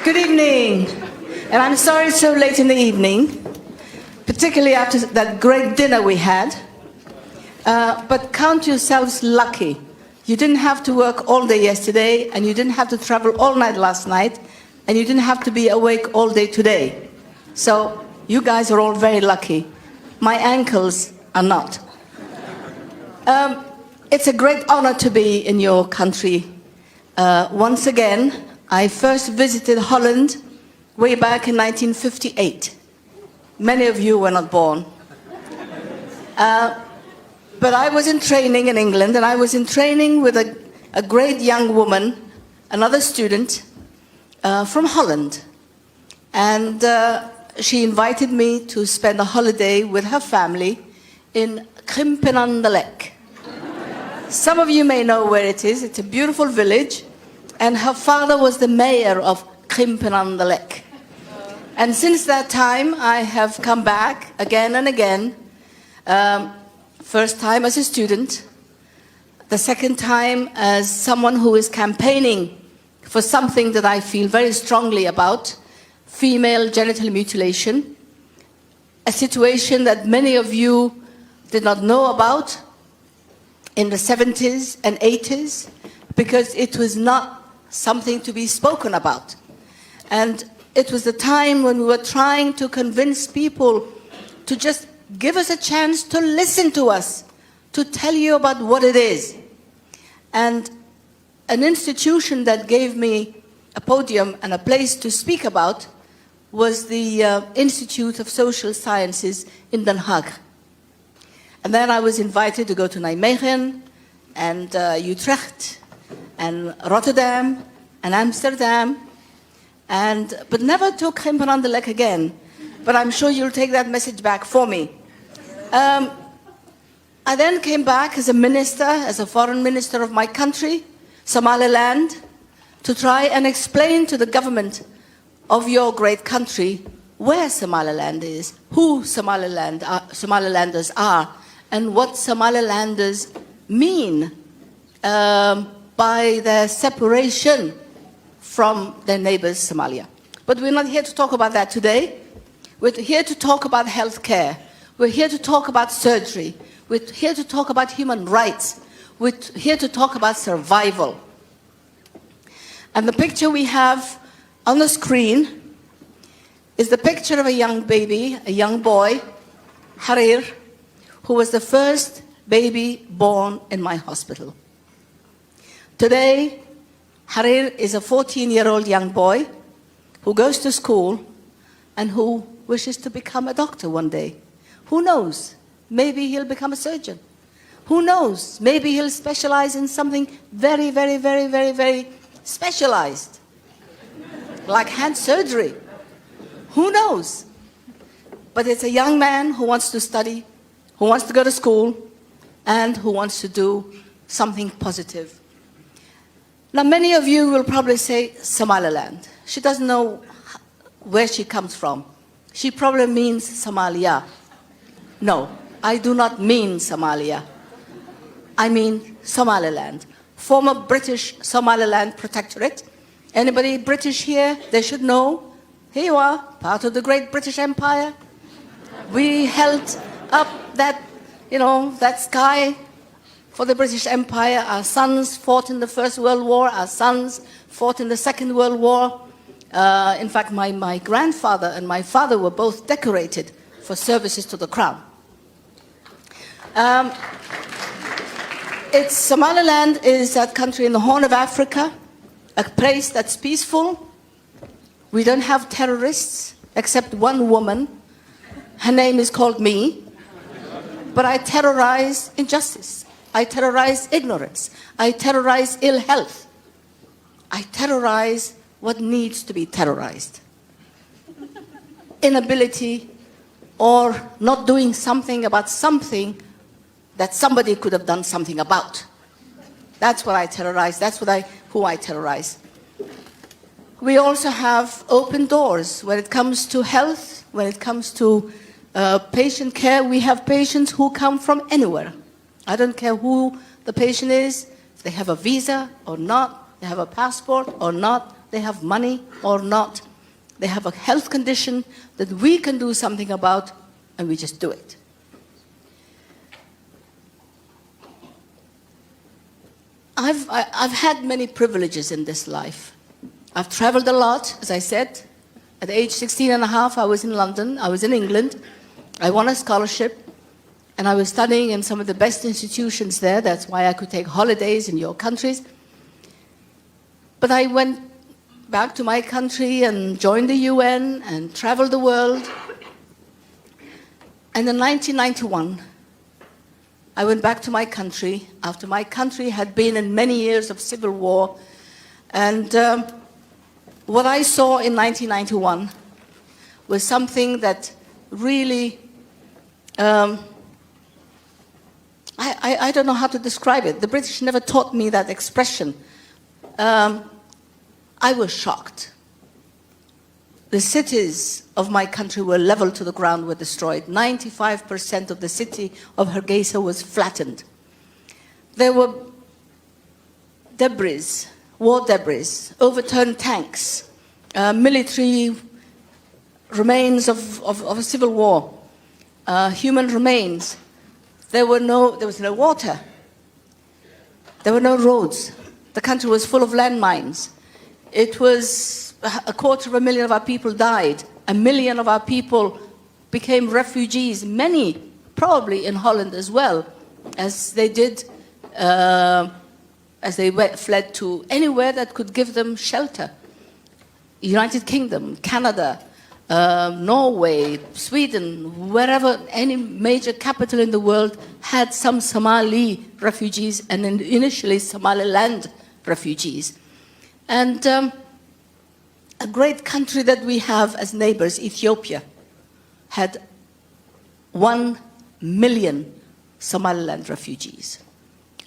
Good evening. And I'm sorry it's so late in the evening, particularly after that great dinner we had. But count yourselves lucky. You didn't have to work all day yesterday, and you didn't have to travel all night last night, and you didn't have to be awake all day today. So you guys are all very lucky. My ankles are not. It's a great honor to be in your country. Once again, I first visited Holland way back in 1958. Many of you were not born. But I was in training in England, and I was in training with a great young woman, another student from Holland. And she invited me to spend a holiday with her family in Krimpenandelek. Some of you may know where it is. It's a beautiful village. And her father was the mayor of Krimpenandelek. And since that time, I have come back again and again. First time as a student. The second time as someone who is campaigning for something that I feel very strongly about, female genital mutilation. A situation that many of you did not know about in the 70s and 80s, because it was not something to be spoken about. And it was the time when we were trying to convince people to just give us a chance to listen to us, to tell you about what it is. And an institution that gave me a podium and a place to speak about was the Institute of Social Sciences in Den Haag. And then I was invited to go to Nijmegen and Utrecht and Rotterdam and Amsterdam, but never to Krimpenandelek again. But I'm sure you'll take that message back for me. I then came back as a minister, as a foreign minister of my country, Somaliland, to try and explain to the government of your great country where Somaliland is, who Somalilanders are, and what Somalilanders mean by their separation from their neighbors, Somalia. But we're not here to talk about that today. We're here to talk about healthcare. We're here to talk about surgery. We're here to talk about human rights. We're here to talk about survival. And the picture we have on the screen is the picture of a young baby, a young boy, Harir, who was the first baby born in my hospital. Today, Harir is a 14-year-old young boy who goes to school and who wishes to become a doctor one day. Who knows? Maybe he'll become a surgeon. Who knows? Maybe he'll specialize in something very, very, very, very, very specialized, like hand surgery. Who knows? But it's a young man who wants to study, who wants to go to school, and who wants to do something positive. Now, many of you will probably say Somaliland. She doesn't know where she comes from. She probably means Somalia. No, I do not mean Somalia. I mean Somaliland, former British Somaliland Protectorate. Anybody British here? They should know. Here you are, part of the great British Empire. We held up that, that sky for the British Empire. Our sons fought in the First World War. Our sons fought in the Second World War. In fact, my grandfather and my father were both decorated for services to the crown. Somaliland is that country in the Horn of Africa, a place that's peaceful. We don't have terrorists, except one woman. Her name is called me. But I terrorize injustice. I terrorize ignorance. I terrorize ill health. I terrorize what needs to be terrorized. Inability or not doing something about something that somebody could have done something about. That's what I terrorize. That's who I terrorize. We also have open doors when it comes to health, when it comes to patient care. We have patients who come from anywhere. I don't care who the patient is, if they have a visa or not, they have a passport or not, they have money or not, they have a health condition that we can do something about, and we just do it. I've had many privileges in this life. I've traveled a lot, as I said. At age 16 and a half, I was in London, I was in England. I won a scholarship, and I was studying in some of the best institutions there. That's why I could take holidays in your countries. But I went back to my country and joined the UN and traveled the world. And in 1991, I went back to my country after my country had been in many years of civil war. And what I saw in 1991 was something that really, I don't know how to describe it. The British never taught me that expression. I was shocked. The cities of my country were leveled to the ground, were destroyed. 95% of the city of Hargeisa was flattened. There were debris, war debris, overturned tanks, military remains of a civil war, human remains. There was no water. There were no roads. The country was full of landmines. It was 250,000 of our people died. 1 million of our people became refugees, many probably in Holland as well, as they did, as they fled to anywhere that could give them shelter. United Kingdom, Canada, Norway, Sweden, wherever, any major capital in the world had some Somali refugees, and initially Somaliland refugees. And a great country that we have as neighbors, Ethiopia, had 1 million Somaliland refugees,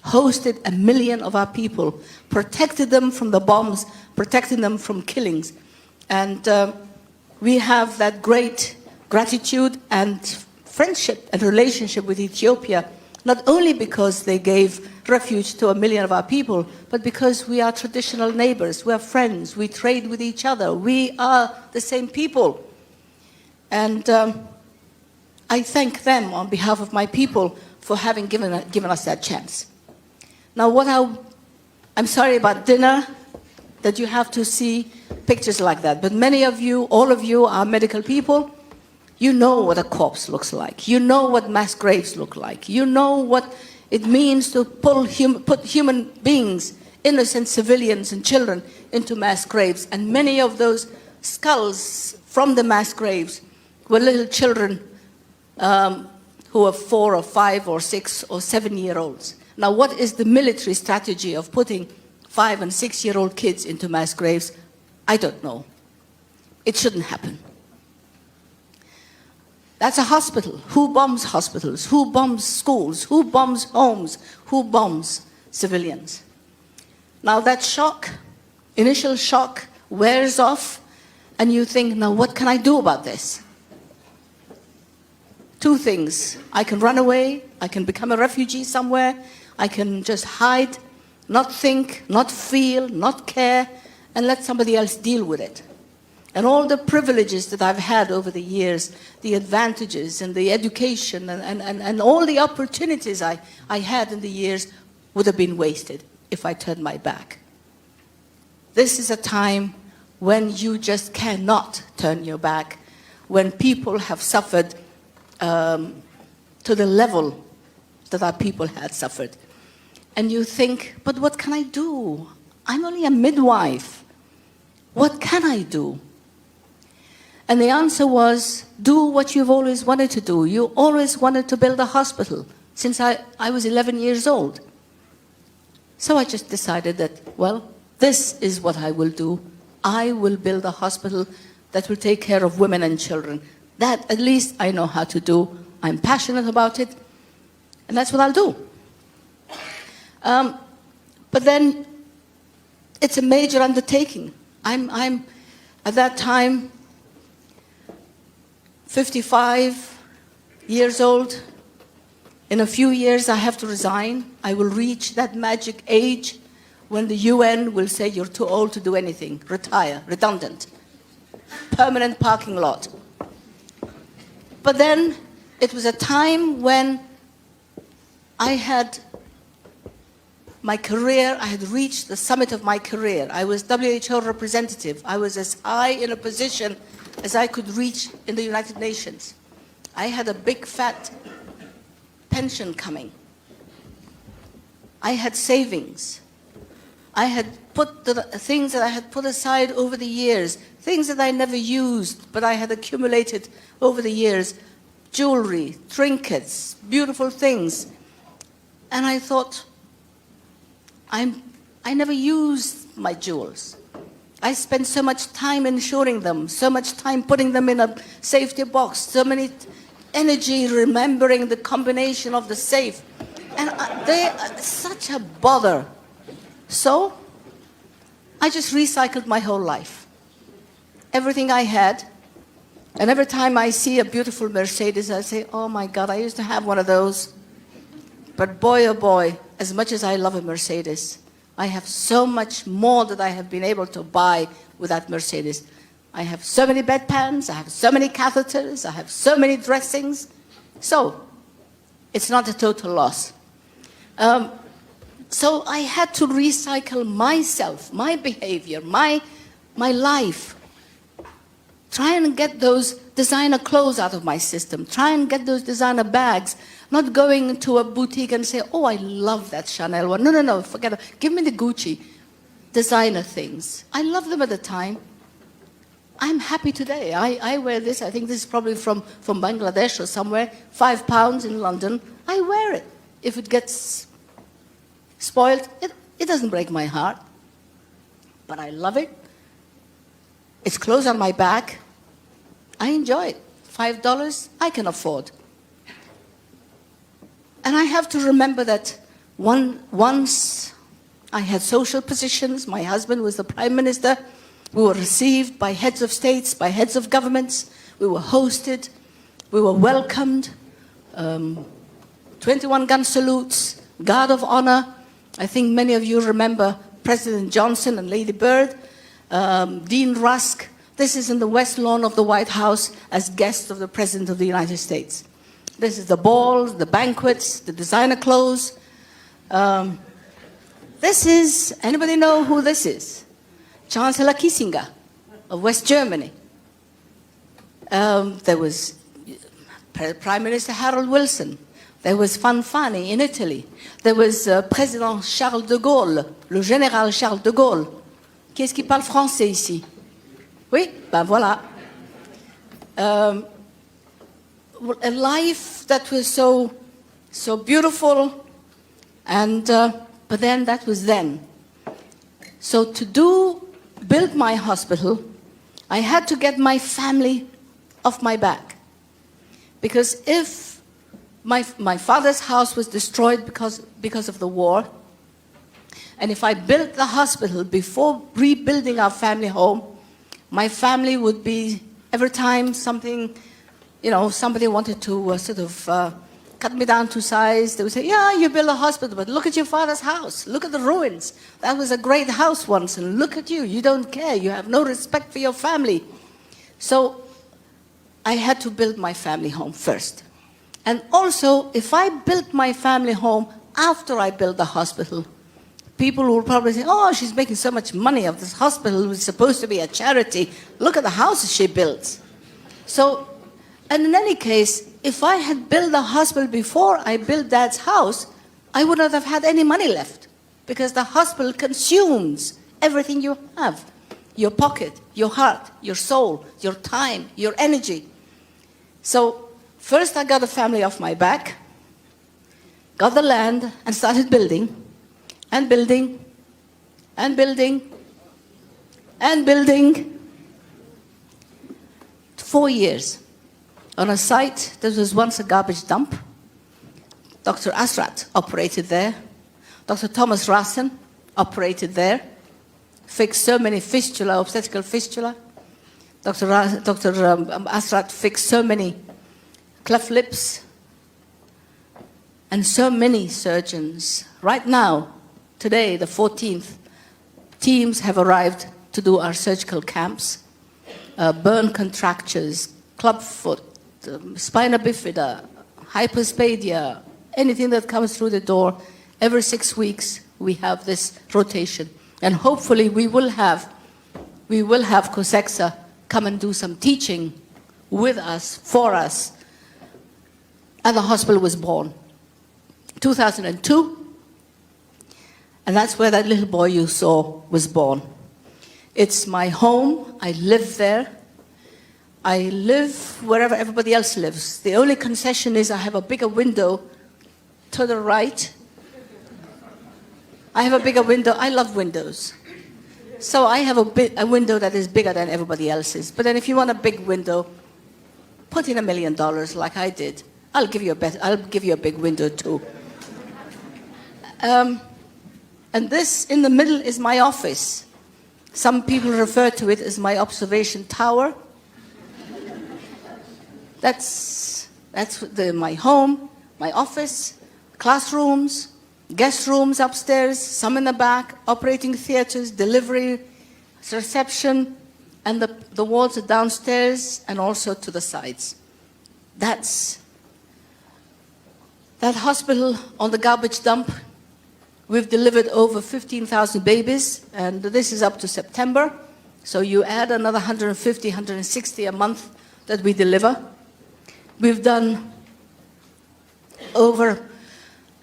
hosted 1 million of our people, protected them from the bombs, protected them from killings. And we have that great gratitude and friendship and relationship with Ethiopia, not only because they gave refuge to 1 million of our people, but because we are traditional neighbors, we are friends, we trade with each other, we are the same people. And I thank them on behalf of my people for having given us that chance. Now, I'm sorry about dinner, that you have to see pictures like that, but many of you, all of you are medical people. You know what a corpse looks like. You know what mass graves look like. You know what it means to put human beings, innocent civilians and children, into mass graves. And many of those skulls from the mass graves were little children who are 4 or 5 or 6 or 7-year-olds. Now, what is the military strategy of putting 5 and 6-year-old kids into mass graves? I don't know. It shouldn't happen. That's a hospital. Who bombs hospitals? Who bombs schools? Who bombs homes? Who bombs civilians? Now that shock, initial shock, wears off, and you think, now what can I do about this? 2 things. I can run away, I can become a refugee somewhere, I can just hide, not think, not feel, not care, and let somebody else deal with it. And all the privileges that I've had over the years, the advantages and the education and all the opportunities I had in the years would have been wasted if I turned my back. This is a time when you just cannot turn your back, when people have suffered to the level that our people had suffered. And you think, but what can I do? I'm only a midwife. What can I do? And the answer was, do what you've always wanted to do. You always wanted to build a hospital since I was 11 years old. So I just decided that, well, this is what I will do. I will build a hospital that will take care of women and children. That at least I know how to do. I'm passionate about it, and that's what I'll do. But then it's a major undertaking. I'm at that time 55 years old. In a few years, I have to resign. I will reach that magic age when the UN will say you're too old to do anything, retire, redundant, permanent parking lot. But then it was a time when I had my career, I had reached the summit of my career. I was WHO representative. I was as high in a position as I could reach in the United Nations. I had a big fat pension coming. I had savings. I had put the things that I had put aside over the years, things that I never used, but I had accumulated over the years, jewelry, trinkets, beautiful things. And I thought, I never used my jewels. I spent so much time insuring them, so much time putting them in a safety box, so many energy remembering the combination of the safe. And they are such a bother. So I just recycled my whole life. Everything I had. And every time I see a beautiful Mercedes, I say, oh my God, I used to have one of those. But boy, oh boy, as much as I love a Mercedes, I have so much more that I have been able to buy with that Mercedes. I have so many bedpans, I have so many catheters, I have so many dressings. So it's not a total loss. So I had to recycle myself, my behavior, my life. Try and get those designer clothes out of my system. Try and get those designer bags. Not going to a boutique and say, oh, I love that Chanel one. No, forget it. Give me the Gucci designer things. I love them at the time. I'm happy today. I wear this. I think this is probably from Bangladesh or somewhere. £5 in London. I wear it. If it gets spoiled, it doesn't break my heart. But I love it. It's clothes on my back. I enjoy it. $5 I can afford. And I have to remember that once I had social positions. My husband was the prime minister. We were received by heads of states, by heads of governments. We were hosted. We were welcomed. 21-gun salutes, guard of honor. I think many of you remember President Johnson and Lady Bird, Dean Rusk. This is in the West Lawn of the White House as guests of the President of the United States. This is the balls, the banquets, the designer clothes. This is, anybody know who this is? Chancellor Kissinger of West Germany. There was Prime Minister Harold Wilson. There was Fanfani in Italy. There was Président Charles de Gaulle, le général Charles de Gaulle. Qui est-ce qui parle français ici? Oui, ben voilà. A life that was so beautiful, and but then that was then. So to build my hospital, I had to get my family off my back, because if my father's house was destroyed because of the war, and if I built the hospital before rebuilding our family home, my family would be, every time something, somebody wanted to sort of cut me down to size, they would say, yeah, you build a hospital, but look at your father's house. Look at the ruins. That was a great house once, and look at you. You don't care. You have no respect for your family. So I had to build my family home first. And also, if I built my family home after I built the hospital, people will probably say, oh, she's making so much money of this hospital. It was supposed to be a charity. Look at the houses she built. So, and in any case, if I had built the hospital before I built Dad's house, I would not have had any money left, because the hospital consumes everything you have. Your pocket, your heart, your soul, your time, your energy. So first I got a family off my back, got the land, and started building, and building, and building, and building. 4 years. On a site that was once a garbage dump. Dr. Asrat operated there. Dr. Thomas Rassen operated there. Fixed so many fistula, obstetrical fistula. Dr. Asrat fixed so many cleft lips. And so many surgeons. Right now, today, the 14th, teams have arrived to do our surgical camps. Burn contractures, clubfoot, spina bifida, hypospadia, anything that comes through the door. Every 6 weeks, we have this rotation. And hopefully we will have COSEXA come and do some teaching with us, for us. And the hospital was born. 2002, and that's where that little boy you saw was born. It's my home. I live there. I live wherever everybody else lives. The only concession is I have a bigger window to the right. I have a bigger window. I love windows. So I have a window that is bigger than everybody else's. But then if you want a big window, put in $1 million like I did. I'll give you a big window too. And this in the middle is my office. Some people refer to it as my observation tower. That's my home, my office, classrooms, guest rooms upstairs, some in the back, operating theaters, delivery, reception, and the walls are downstairs and also to the sides. That's that hospital on the garbage dump. We've delivered over 15,000 babies, and this is up to September. So you add another 150, 160 a month that we deliver. We've done over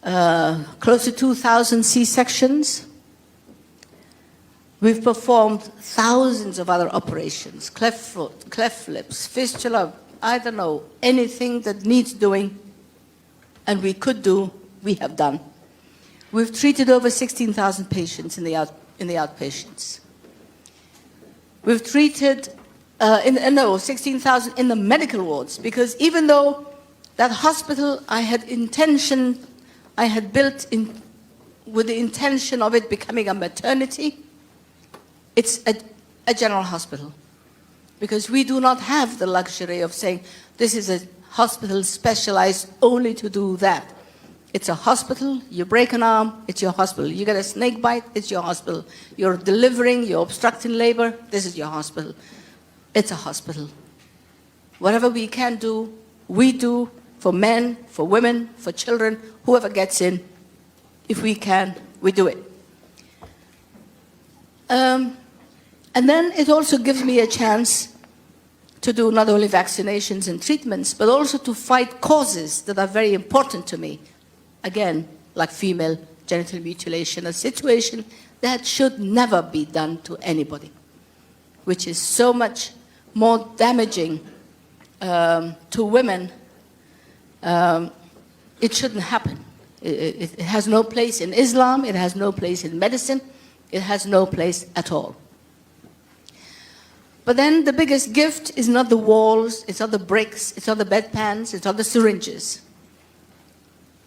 close to 2,000 C-sections. We've performed thousands of other operations, cleft foot, cleft lips, fistula, I don't know, anything that needs doing and we could do, we have done. We've treated over 16,000 patients in the outpatients. We've treated 16,000 in the medical wards, because even though that hospital I had built with the intention of it becoming a maternity, it's a general hospital. Because we do not have the luxury of saying, this is a hospital specialized only to do that. It's a hospital, you break an arm, it's your hospital. You get a snake bite, it's your hospital. You're delivering, you're obstructing labor, this is your hospital. It's a hospital. Whatever we can do, we do for men, for women, for children, whoever gets in. If we can, we do it. And then it also gives me a chance to do not only vaccinations and treatments, but also to fight causes that are very important to me. Again, like female genital mutilation, a situation that should never be done to anybody, which is so much more damaging to women. It shouldn't happen. It has no place in Islam, it has no place in medicine, it has no place at all. But then the biggest gift is not the walls, it's not the bricks, it's not the bedpans, it's not the syringes.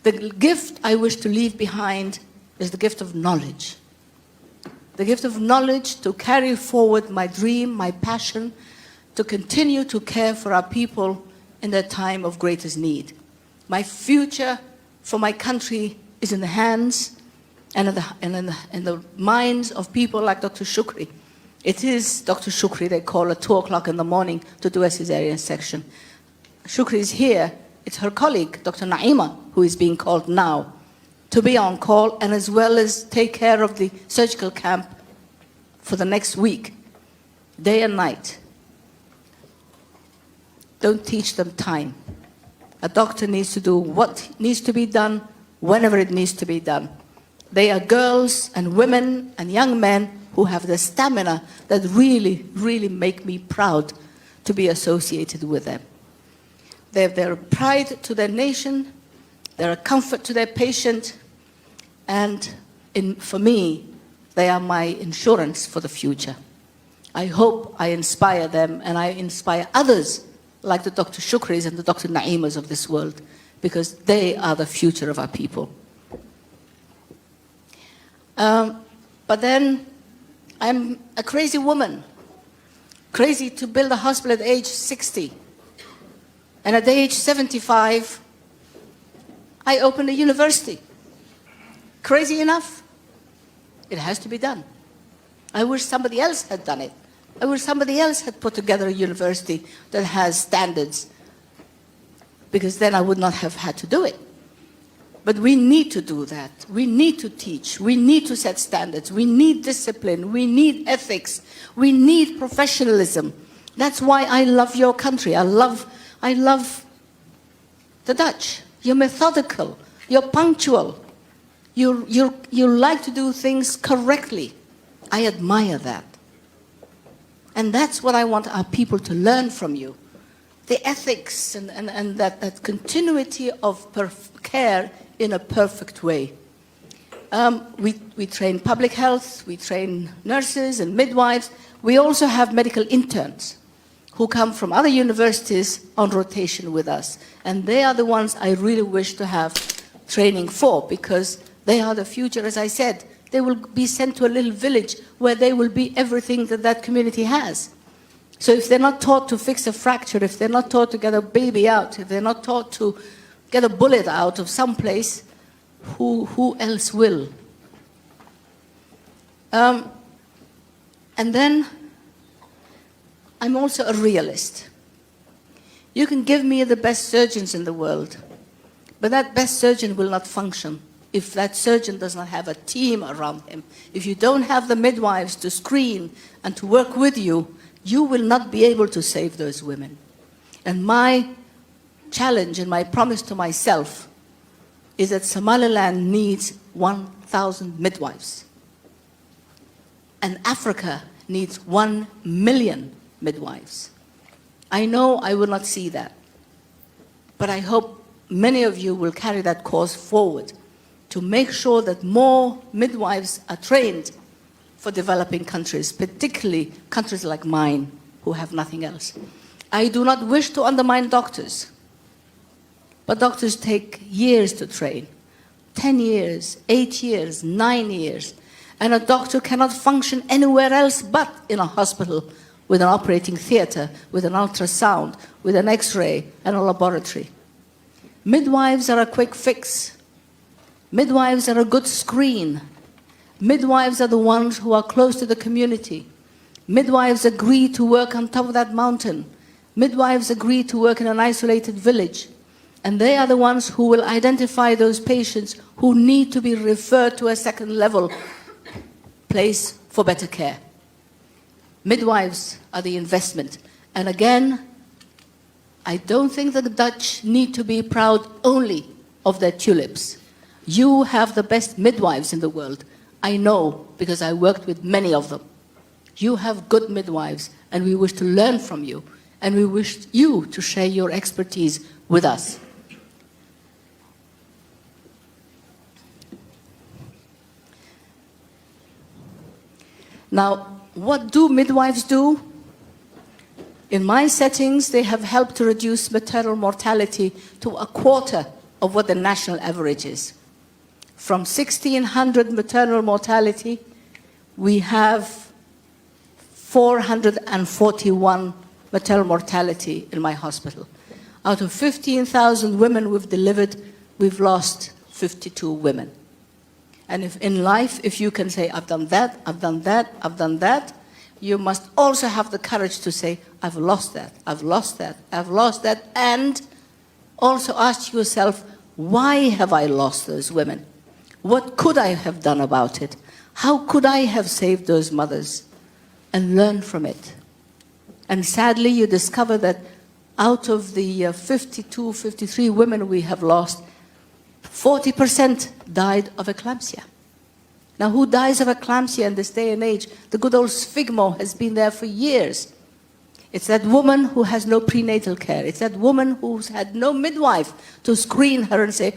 The gift I wish to leave behind is the gift of knowledge. The gift of knowledge to carry forward my dream, my passion, to continue to care for our people in their time of greatest need. My future for my country is in the hands and in the minds of people like Dr. Shukri. It is Dr. Shukri they call at 2 o'clock in the morning to do a cesarean section. Shukri is here. It's her colleague, Dr. Naima, who is being called now to be on call and as well as take care of the surgical camp for the next week, day and night. Don't teach them time. A doctor needs to do what needs to be done, whenever it needs to be done. They are girls and women and young men who have the stamina that really, really make me proud to be associated with them. They're a pride to their nation, they're a comfort to their patient, and for me, they are my insurance for the future. I hope I inspire them and I inspire others like the Dr. Shukris and the Dr. Naimas of this world, because they are the future of our people. But then I'm a crazy woman, crazy to build a hospital at age 60. And at age 75, I opened a university. Crazy enough? It has to be done. I wish somebody else had done it. I wish somebody else had put together a university that has standards, because then I would not have had to do it. But we need to do that. We need to teach. We need to set standards. We need discipline. We need ethics. We need professionalism. That's why I love your country. I love the Dutch. You're methodical. You're punctual. You like to do things correctly. I admire that. And that's what I want our people to learn from you. The ethics and that continuity of care in a perfect way. We train public health, we train nurses and midwives. We also have medical interns who come from other universities on rotation with us. And they are the ones I really wish to have training for, because they are the future, as I said. They will be sent to a little village where they will be everything that that community has. So if they're not taught to fix a fracture, if they're not taught to get a baby out, if they're not taught to get a bullet out of some place, who else will? And then I'm also a realist. You can give me the best surgeons in the world, but that best surgeon will not function if that surgeon does not have a team around him. If you don't have the midwives to screen and to work with you, you will not be able to save those women. And my challenge and my promise to myself is that Somaliland needs 1,000 midwives. And Africa needs 1 million midwives. I know I will not see that, but I hope many of you will carry that cause forward to make sure that more midwives are trained for developing countries, particularly countries like mine, who have nothing else. I do not wish to undermine doctors, but doctors take years to train. 10 years, 8 years, 9 years. And a doctor cannot function anywhere else but in a hospital with an operating theater, with an ultrasound, with an X-ray and a laboratory. Midwives are a quick fix. Midwives are a good screen. Midwives are the ones who are close to the community. Midwives agree to work on top of that mountain. Midwives agree to work in an isolated village. And they are the ones who will identify those patients who need to be referred to a second level place for better care. Midwives are the investment. And again, I don't think the Dutch need to be proud only of their tulips. You have the best midwives in the world. I know, because I worked with many of them. You have good midwives, and we wish to learn from you, and we wish you to share your expertise with us. Now, what do midwives do? In my settings, they have helped to reduce maternal mortality to a quarter of what the national average is. From 1,600 maternal mortality, we have 441 maternal mortality in my hospital. Out of 15,000 women we've delivered, we've lost 52 women. And if in life, if you can say, I've done that, I've done that, I've done that, you must also have the courage to say, I've lost that, I've lost that, I've lost that, and also ask yourself, why have I lost those women? What could I have done about it? How could I have saved those mothers? And learn from it. And sadly, you discover that out of the 52, 53 women we have lost, 40% died of eclampsia. Now, who dies of eclampsia in this day and age? The good old sphygmo has been there for years. It's that woman who has no prenatal care. It's that woman who's had no midwife to screen her and say,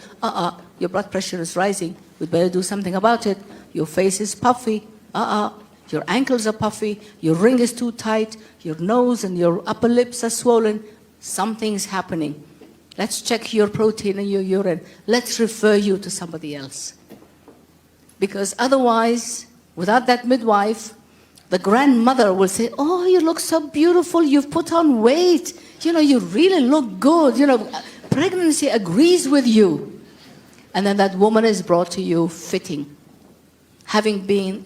your blood pressure is rising. We'd better do something about it. Your face is puffy. Your ankles are puffy. Your ring is too tight. Your nose and your upper lips are swollen. Something's happening. Let's check your protein in your urine. Let's refer you to somebody else. Because otherwise, without that midwife, the grandmother will say, oh, you look so beautiful. You've put on weight. You know, you really look good. You know, pregnancy agrees with you. And then that woman is brought to you fitting. having been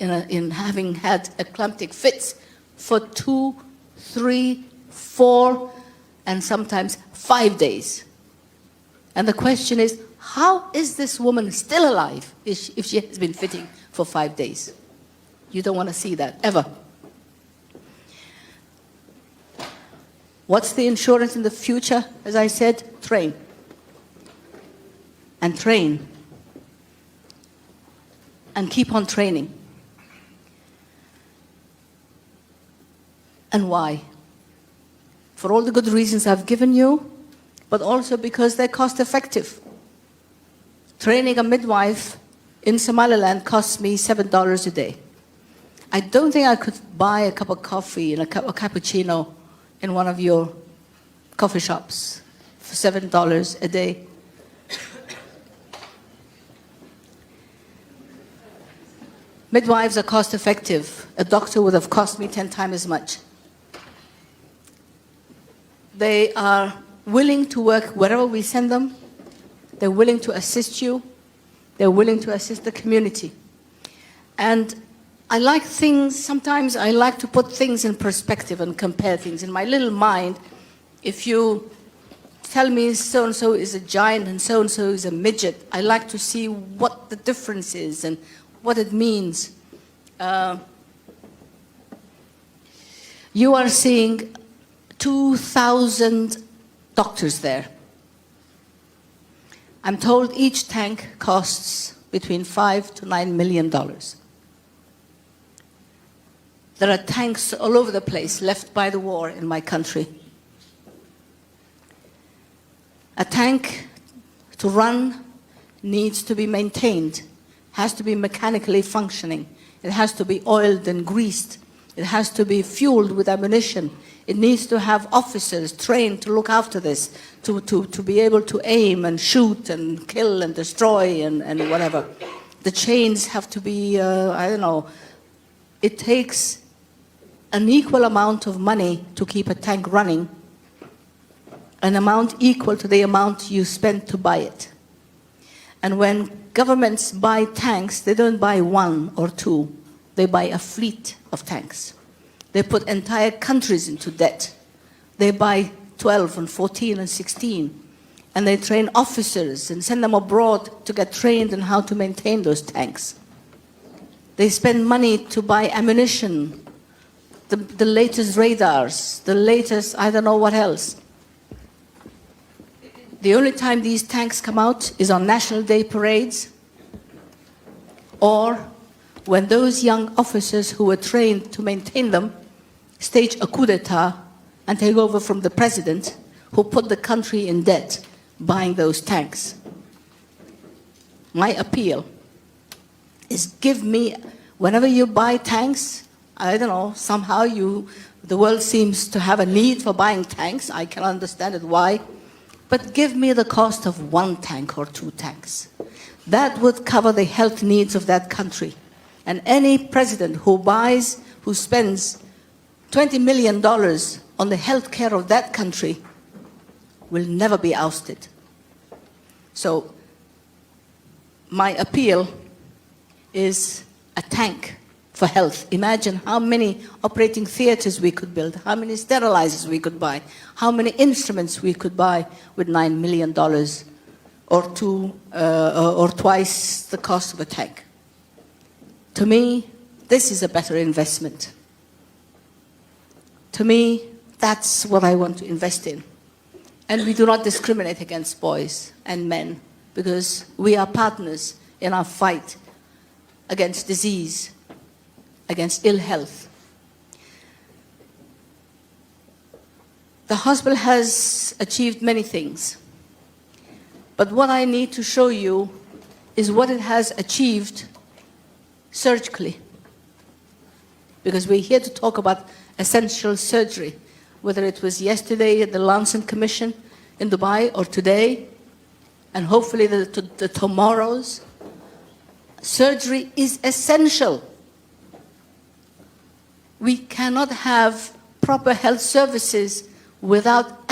having had eclamptic fits for 2, 3, 4, and sometimes 5 days. And the question is, how is this woman still alive if she has been fitting for 5 days? You don't want to see that, ever. What's the insurance in the future? As I said, train. And train. And keep on training. And why? For all the good reasons I've given you, but also because they're cost effective. Training a midwife in Somaliland costs me $7 a day. I don't think I could buy a cup of coffee and a cappuccino in one of your coffee shops for $7 a day. Midwives are cost effective. A doctor would have cost me 10 times as much. They are willing to work wherever we send them. They're willing to assist you. They're willing to assist the community. And I like things, sometimes I like to put things in perspective and compare things. In my little mind, if you tell me so-and-so is a giant and so-and-so is a midget, I like to see what the difference is and what it means. You are seeing 2,000 doctors there. I'm told each tank costs between $5 to $9 million. There are tanks all over the place left by the war in my country. A tank to run needs to be maintained, has to be mechanically functioning. It has to be oiled and greased. It has to be fueled with ammunition. It needs to have officers trained to look after this, to be able to aim and shoot and kill and destroy and whatever. The chains have to be, I don't know, it takes an equal amount of money to keep a tank running, an amount equal to the amount you spend to buy it. And when governments buy tanks, they don't buy 1 or 2. They buy a fleet of tanks. They put entire countries into debt. They buy 12 and 14 and 16. And they train officers and send them abroad to get trained on how to maintain those tanks. They spend money to buy ammunition, the latest radars, the latest I don't know what else. The only time these tanks come out is on National Day parades or when those young officers who were trained to maintain them stage a coup d'etat and take over from the president who put the country in debt buying those tanks. My appeal is give me, whenever you buy tanks, I don't know, somehow the world seems to have a need for buying tanks. I can understand it why. But give me the cost of 1 tank or 2 tanks. That would cover the health needs of that country. And any president who spends $20 million on the health care of that country will never be ousted. So my appeal is a tank for health. Imagine how many operating theaters we could build, how many sterilizers we could buy, how many instruments we could buy with $9 million or twice the cost of a tank. To me, this is a better investment. To me, that's what I want to invest in. And we do not discriminate against boys and men because we are partners in our fight against disease, against ill health. The hospital has achieved many things. But what I need to show you is what it has achieved surgically. Because we're here to talk about essential surgery, whether it was yesterday at the Lancet Commission in Dubai or today, and hopefully the tomorrows. Surgery is essential. We cannot have proper health services without